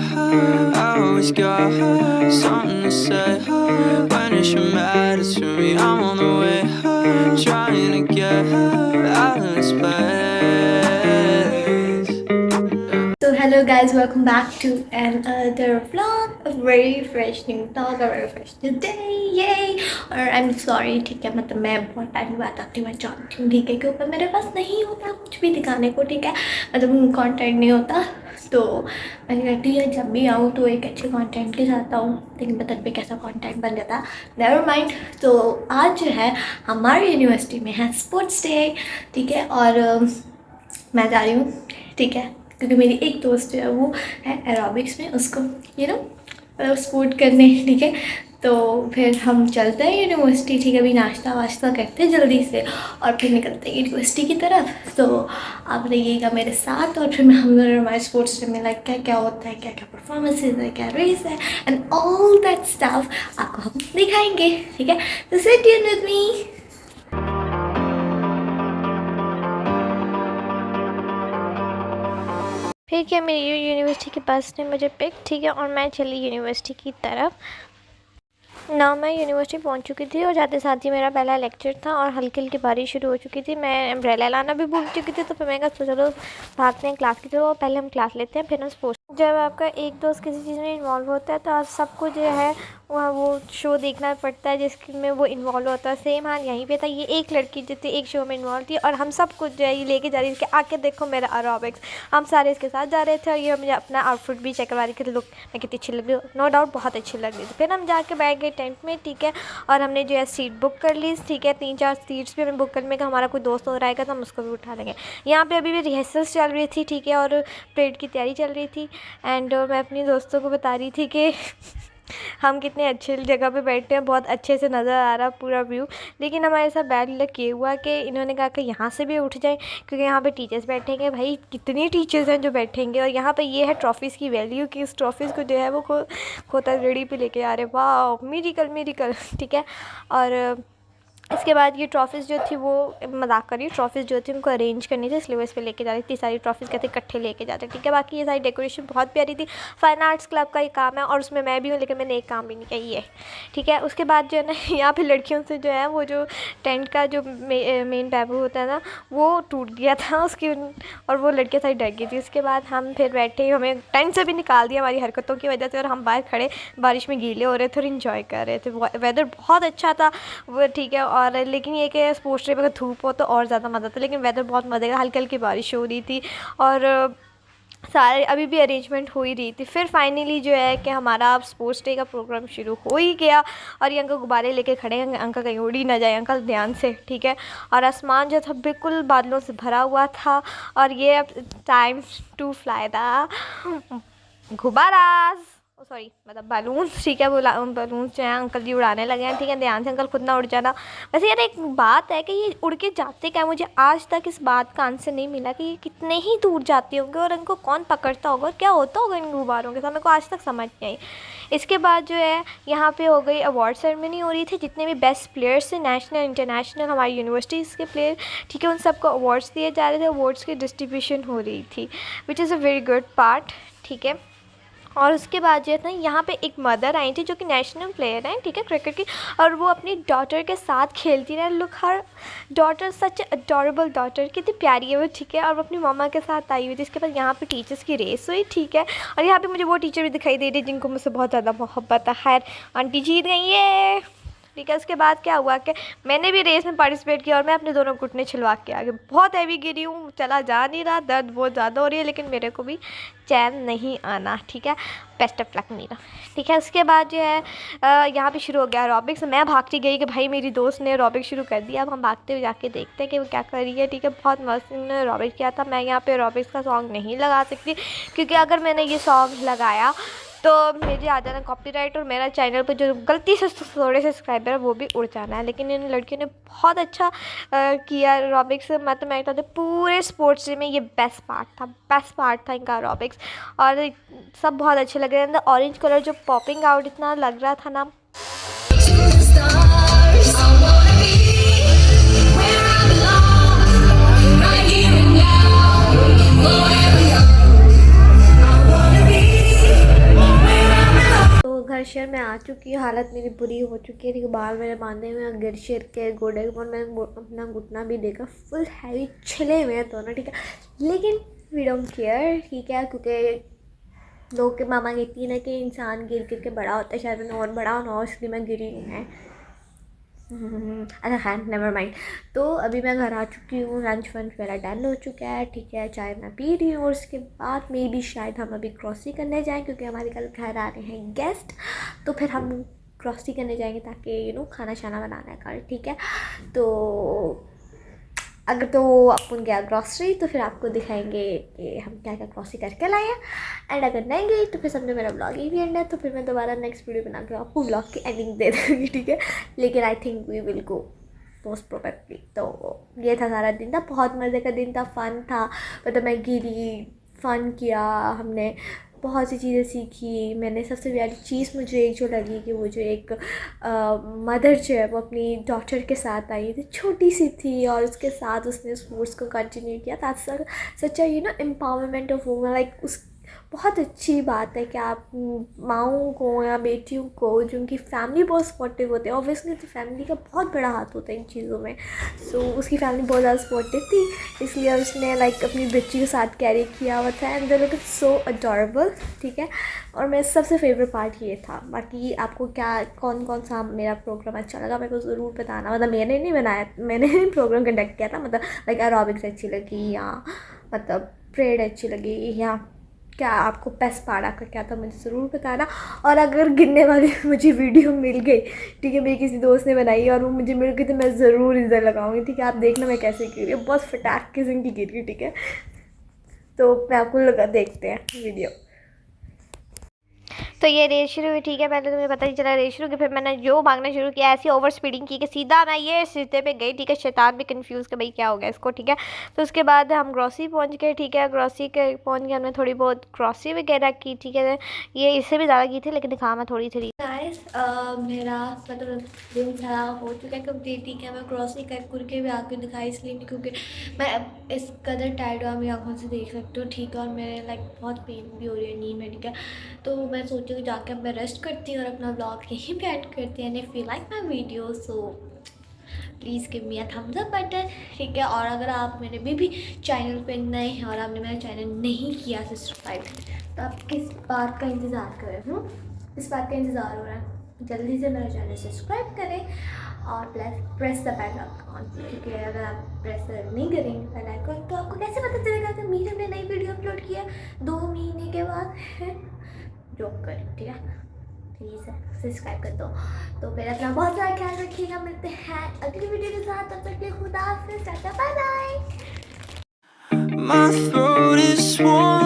I always got something to say. When it's mad, it's for me. I'm on the way, trying to get out of this place. So hello guys, welcome back to another vlog. A very fresh new talk, a very fresh new day, yay! और I'm sorry, ठीक है, मतलब मैं बहुत time बाद आती हूँ, मैं जानती हूँ, ठीक है, क्योंकि मेरे पास नहीं होता कुछ भी दिखाने को, ठीक है, मतलब कंटेंट नहीं होता, तो मैं कहती हूँ जब भी आऊँ तो एक अच्छे कंटेंट के साथ आऊँ, लेकिन पता नहीं कैसा कंटेंट बन जाता, नेवर माइंड। तो आज जो है हमारी यूनिवर्सिटी में है स्पोर्ट्स डे, ठीक है, और मैं जा रही हूँ, ठीक है, क्योंकि मेरी एक दोस्त जो है वो है एरोबिक्स में, उसको मतलब सपोर्ट करने, ठीक है, तो फिर हम चलते हैं यूनिवर्सिटी, ठीक है, अभी नाश्ता वाश्ता करते हैं जल्दी से और फिर निकलते हैं यूनिवर्सिटी की तरफ। तो आप रहिएगा मेरे साथ और फिर हम लोग हमारे स्पोर्ट्स डे में लाइक क्या क्या होता है, क्या क्या परफॉर्मेंसेज है, क्या रेस है एंड ऑल दैट स्टफ आपको हम दिखाएंगे, ठीक है, तो स्टे ट्यून्ड विद मी। फिर क्या मेरी यूनिवर्सिटी के बस ने मुझे पिक, ठीक है, और मैं चली यूनिवर्सिटी की तरफ ना। मैं यूनिवर्सिटी पहुंच चुकी थी और जाते साथ ही मेरा पहला लेक्चर था और हल्की हल्की बारिश शुरू हो चुकी थी। मैं अम्ब्रेला लाना भी भूल चुकी थी, तो फिर मैं कहा चलो भागते हैं क्लास की तरफ और पहले हम क्लास लेते हैं फिर हम स्पोर्ट्स। जब आपका एक दोस्त किसी चीज़ में इन्वॉल्व होता है तो आप सबको जो है वहाँ वो शो देखना पड़ता है जिसमें वो इन्वॉल्व होता है। सेम हाल यहीं पे था, ये एक लड़की जो थी एक शो में इन्वॉल्व थी और हम सब कुछ जो है ये लेके जा रही थी कि आके देखो मेरा एरोबिक्स। हम सारे इसके साथ जा रहे थे और ये मुझे अपना आउटफिट भी चेक करवा रही थी, लुक मैं कितनी अच्छी लग रही हूँ, नो डाउट बहुत अच्छी लग रही थी। फिर हम जाके बैठ गए टेंट में, ठीक है, और हमने जो है सीट बुक कर ली, ठीक है, 3-4 सीट्स भी हमें बुक करने में, हमारा कोई दोस्त और आएगा तो हम उसको भी उठा लेंगे। यहाँ पे अभी भी रिहर्सल्स चल रही थी, ठीक है, और परेड की तैयारी चल रही थी एंड मैं अपनी दोस्तों को बता रही थी कि हम कितने अच्छे जगह पे बैठे हैं, बहुत अच्छे से नज़र आ रहा पूरा व्यू। लेकिन हमारे साथ बैड लक ये हुआ कि इन्होंने कहा कि यहाँ से भी उठ जाए क्योंकि यहाँ पे टीचर्स बैठेंगे। भाई कितनी टीचर्स हैं जो बैठेंगे, और यहाँ पे ये है ट्रॉफ़ीज़ की वैल्यू कि इस ट्रॉफ़ीज़ को जो है वो खोता रेडी पे लेके आ रहे, वाह मिरेकल, ठीक है। और इसके बाद ये ट्रॉफ़ीज़ जो थी वो मजाक करी, ट्रॉफ़ीज़ जो थी उनको अरेंज करनी थी इसलिए वो इस पे लेके जा रही थी, सारी ट्रॉफ़ीज़ कहते इकट्ठे लेके जाते, ठीक है। बाकी ये सारी डेकोरेशन बहुत प्यारी थी, फ़ाइन आर्ट्स क्लब का ये काम है और उसमें मैं भी हूँ, लेकिन मैंने एक काम भी नहीं किया ये, ठीक है। उसके बाद जो है ना यहाँ पे लड़कियों से जो है वो जो टेंट का जो मेन बैम्बू होता है ना वो टूट गया था उसकी, और वो लड़कियाँ सारी डर गई थी। उसके बाद हम फिर बैठे, हमें टेंट से भी निकाल दिया हमारी हरकतों की वजह से, और हम बाहर खड़े बारिश में गीले हो रहे थे और इन्जॉय कर रहे थे। वेदर बहुत अच्छा था वो, ठीक है, और लेकिन ये कि स्पोर्ट्स डे पे अगर धूप हो तो और ज़्यादा मज़ा था, लेकिन वेदर बहुत मज़े का, हल्की हल्की बारिश हो रही थी और सारे अभी भी अरेंजमेंट हो ही रही थी। फिर फाइनली जो है कि हमारा स्पोर्ट्स डे का प्रोग्राम शुरू हो ही गया और ये अंकल गुब्बारे लेके खड़े हैं, अंकल कहीं उड़ ही ना जाए, अंकल ध्यान से, ठीक है। और आसमान जो था बिल्कुल बादलों से भरा हुआ था और ये अब टाइम टू फ्लाई द गुब्बारास, सॉरी मतलब बैलून्स, ठीक है, वो बैलून्स जो हैं अंकल जी उड़ाने लगे हैं, ठीक है, ध्यान से अंकल खुद ना उड़ जाना। वैसे यार एक बात है कि ये उड़ के जाते क्या, मुझे आज तक इस बात का आंसर नहीं मिला कि ये कितने ही दूर जाते होंगे और इनको कौन पकड़ता होगा और क्या होता होगा इन गुब्बारों के साथ, मेरे को आज तक समझ नहीं आई। इसके बाद जो है यहाँ पे हो गई अवार्ड सेरेमनी हो रही थी, जितने भी बेस्ट प्लेयर्स थे नेशनल इंटरनेशनल हमारी यूनिवर्सिटीज़ के प्लेयर, ठीक है, उन सबको अवार्ड्स दिए जा रहे थे, अवार्ड्स की डिस्ट्रीब्यूशन हो रही थी, which is a very good part, ठीक है। और उसके बाद जो है ना यहाँ पे एक मदर आई थी जो कि नेशनल प्लेयर हैं, ठीक है, क्रिकेट की, और वो अपनी डॉटर के साथ खेलती रही। लुक हर डॉटर, सच अडोरेबल डॉटर, कितनी प्यारी है वो, ठीक है, और वो अपनी मामा के साथ आई हुई थी। इसके बाद यहाँ पे टीचर्स की रेस हुई, ठीक है, और यहाँ पे मुझे वो टीचर भी दिखाई दे रही जिनको मुझसे बहुत ज़्यादा मोहब्बत है। खैर आंटी जीत गई ये, ठीक है। उसके बाद क्या हुआ कि मैंने भी रेस में पार्टिसिपेट किया और मैं अपने दोनों घुटने छिलवा के आ गई, बहुत हैवी गिरी हूँ, चला जा नहीं रहा, दर्द बहुत ज़्यादा हो रही है, लेकिन मेरे को भी चैन नहीं आना, ठीक है, बेस्ट ऑफ लक मेरा, ठीक है। उसके बाद जो है यहाँ पे शुरू हो गया एरोबिक्स। मैं भागती गई कि भाई मेरी दोस्त ने एरोबिक्स शुरू कर दिया, अब हम भागते हुए जाके देखते हैं कि वो क्या कर रही है, ठीक है। बहुत मस्त ने एरोबिक्स किया था। मैं यहाँ पे एरोबिक्स का सॉन्ग नहीं लगा सकती क्योंकि अगर मैंने ये सॉन्ग लगाया तो मुझे आ जाना कॉपीराइट और मेरा चैनल पर जो गलती से थोड़े से सब्सक्राइबर है वो भी उड़ जाना है। लेकिन इन लड़कियों ने बहुत अच्छा किया एरोबिक्स, मतलब मैं कहता हूँ पूरे स्पोर्ट्स डे में ये बेस्ट पार्ट था इनका एरोबिक्स, और सब बहुत अच्छे लग रहे थे। ऑरेंज कलर जो पॉपिंग आउट इतना लग रहा था ना, शेयर मैं आ चुकी हूँ, हालत मेरी बुरी हो चुकी है। ठीक है, बाल मेरे बांधे हुए हैं गिरशिर के गोडे के, मैंने अपना घुटना भी देखा, फुल हैवी छिले हुए हैं दोनों। ठीक है, लेकिन वी डोंट केयर। ठीक है, क्योंकि लोग के मामा कहती है ना कि इंसान गिर गिर के बड़ा होता है, शायद मैंने और बड़ा होना हो इसलिए मैं गिरी हूँ है। अच्छा खैर नेवर माइंड। तो अभी मैं घर आ चुकी हूँ, लंच वंच मेरा डन हो चुका है। ठीक है, चाय मैं पी रही हूँ और उसके बाद मे भी शायद हम अभी ग्रॉसरी करने जाएँ, क्योंकि हमारे कल घर आ रहे हैं गेस्ट। तो फिर हम ग्रॉसरी करने जाएंगे ताकि खाना शाना बनाना है कल। ठीक है, तो अगर तो अपन गया ग्रॉसरी तो फिर आपको दिखाएंगे कि हम क्या क्या ग्रॉसरी करके लाए हैं। एंड अगर नहीं गई तो फिर समझो मेरा ब्लॉग ही भी एंड है, तो फिर मैं दोबारा नेक्स्ट वीडियो बना के आपको ब्लॉग की एंडिंग दे दूँगी। ठीक है, लेकिन I think we will go most probably. तो ये था सारा दिन, था बहुत मज़े का दिन था, फ़न था। मतलब मैं गिरी, फ़न किया हमने, बहुत सी चीज़ें सीखी मैंने। सबसे प्यारी चीज़ मुझे एक जो लगी कि वो जो एक मदर जो है वो अपनी डॉटर के साथ आई थी, छोटी सी थी, और उसके साथ उसने स्पोर्ट्स को कंटिन्यू किया था। सच एम्पावरमेंट ऑफ वुमेन, लाइक उस बहुत अच्छी बात है कि आप माँओं को या बेटियों को जो उनकी फैमिली बहुत सपोर्टिव होते हैं, ऑब्वियसली तो फैमिली का बहुत बड़ा हाथ होता है इन चीज़ों में। सो उसकी फैमिली बहुत ज़्यादा सपोर्टिव थी, इसलिए उसने लाइक अपनी बच्ची के साथ कैरी किया हुआ था and they look so adorable. ठीक है, और मेरा सबसे फेवरेट पार्ट ये था। बाकी आपको क्या कौन कौन सा मेरा प्रोग्राम अच्छा लगा मेरे को ज़रूर बताना। मतलब मैंने नहीं बनाया, मैंने नहीं प्रोग्राम कंडक्ट किया था, मतलब लाइक एरोबिक्स अच्छी लगी या मतलब परेड अच्छी लगी या क्या आपको बेस्ट पार्ट आपका क्या था मुझे ज़रूर बताना। और अगर गिनने वाली मुझे वीडियो मिल गई, ठीक है, मेरी किसी दोस्त ने बनाई और वो मुझे मिल गई, तो मैं ज़रूर इधर लगाऊंगी। ठीक है, आप देखना मैं कैसे गिर रही हूँ, बहुत फटाक किस्म की गिर रही। ठीक है, तो मैं आपको लगा देखते हैं वीडियो। तो ये रेस शुरू हुई। ठीक है, पहले तो मुझे पता नहीं चला रेस शुरू की, फिर मैंने जो भागना शुरू किया, ऐसी ओवर स्पीडिंग की कि सीधा मैं ये सीधे पे गई। ठीक है, शैतान भी कंफ्यूज कि भाई क्या हो गया इसको। ठीक है, तो उसके बाद हम ग्रॉसरी पहुंच गए। ठीक है, ग्रॉसरी के पहुंच गए, हमने थोड़ी बहुत ग्रॉसरी वगैरह की। ठीक है, ये इससे भी ज़्यादा की थी लेकिन दिखा मैं थोड़ी थी। गाइस मेरा मतलब दिन सारा हो चुका है कंप्लीट। ठीक है, मैं ग्रॉसरी कर के भी आपको दिखाई इसलिए नहीं क्योंकि मैं इस कदर टायर्ड हुआ, मेरी आँखों से देख सकते हो। ठीक है, और मेरे लाइक बहुत पेन भी हो रही है नींद में। ठीक है, तो मैं सोची कि जाके अब मैं रेस्ट करती हूँ और अपना ब्लॉग यहीं पे एंड करती हैं। If you like my video so please give me a thumbs up button. ठीक है, और अगर आप मेरे भी चैनल पे नए हैं और आपने मेरा चैनल नहीं किया सब्सक्राइब, तो आप किस बात का इंतज़ार कर रहे हो? इस बात का इंतज़ार हो रहा है, जल्दी से मेरा चैनल सब्सक्राइब करें और प्रेस द बेल आइकॉन, क्योंकि अगर आप प्रेस नहीं करेंगे बेल आइकॉन तो आपको कैसे पता चलेगा कि मीडियम ने नई वीडियो अपलोड किया 2 महीने के बाद है। जॉब करें। ठीक है, प्लीज़ सब्सक्राइब कर दो। तो फिर अपना बहुत सारा ख्याल रखिएगा, मिलते हैं अगली वीडियो के साथ, तब तक के खुदा हाफिज़, tata bye bye. My throat is swollen.